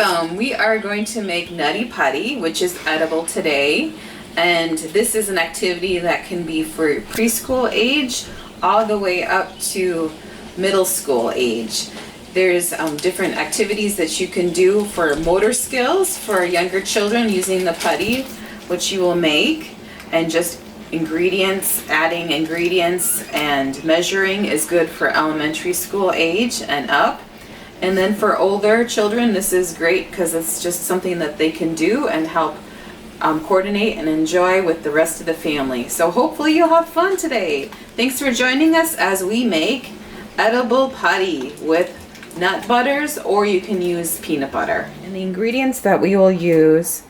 welcome. We are going to make Nutty Putty, which is edible today. And this is an activity that can be for preschool age all the way up to middle school age. There's different activities that you can do for motor skills for younger children using the putty, which you will make, and just ingredients, adding ingredients and measuring is good for elementary school age and up. And then for older children, this is great because it's just something that they can do and help coordinate and enjoy with the rest of the family. So hopefully you'll have fun today. Thanks for joining us as we make edible putty with nut butters, or you can use peanut butter. And the ingredients that we will use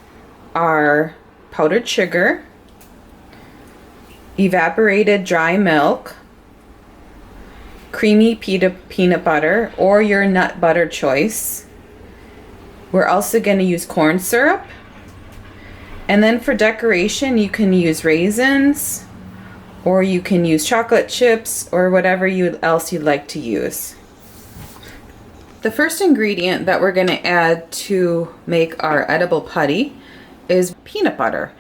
are powdered sugar, evaporated dry milk, creamy peanut butter or your nut butter choice. We're also going to use corn syrup. And then for decoration, you can use raisins, or you can use chocolate chips, or whatever else you'd like to use. The first ingredient that we're going to add to make our edible putty is peanut butter.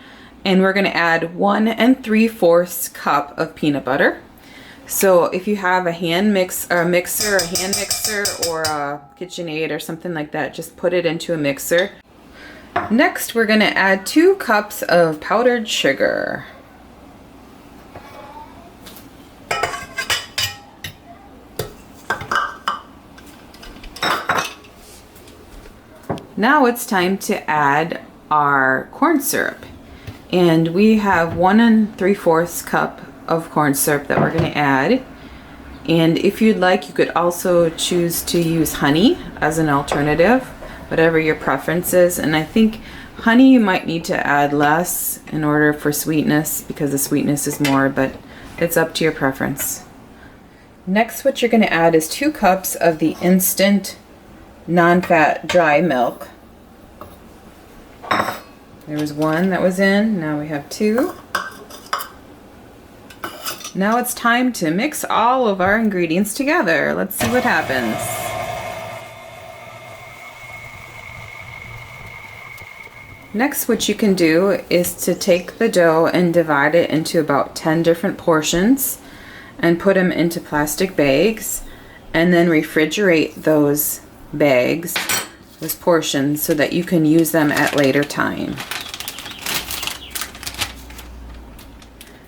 And we're going to add 1 3/4 cup of peanut butter. So if you have a hand mixer, or a hand mixer, or a KitchenAid or something like that, just put it into a mixer. Next, we're going to add 2 cups of powdered sugar. Now it's time to add our corn syrup. And we have 1 3/4 cup of corn syrup that we're going to add. And if you'd like, you could also choose to use honey as an alternative, whatever your preference is. And I think honey you might need to add less in order for sweetness, because the sweetness is more, but it's up to your preference. Next, what you're going to add is 2 cups of the instant non-fat dry milk. There was 1 that was in, now we have 2. Now it's time to mix all of our ingredients together. Let's see what happens. Next, what you can do is to take the dough and divide it into about 10 different portions and put them into plastic bags, and then refrigerate those bags, those portions, so that you can use them at later time.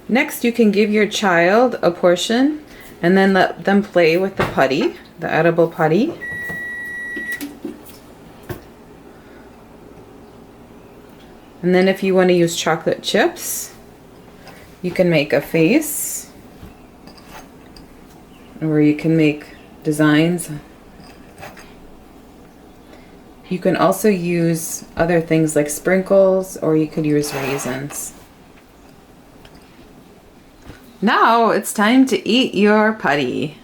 Next, you can give your child a portion and then let them play with the putty, the edible putty. And then if you want to use chocolate chips, you can make a face, or you can make designs. You can also use other things like sprinkles, or you could use raisins. Now it's time to eat your putty.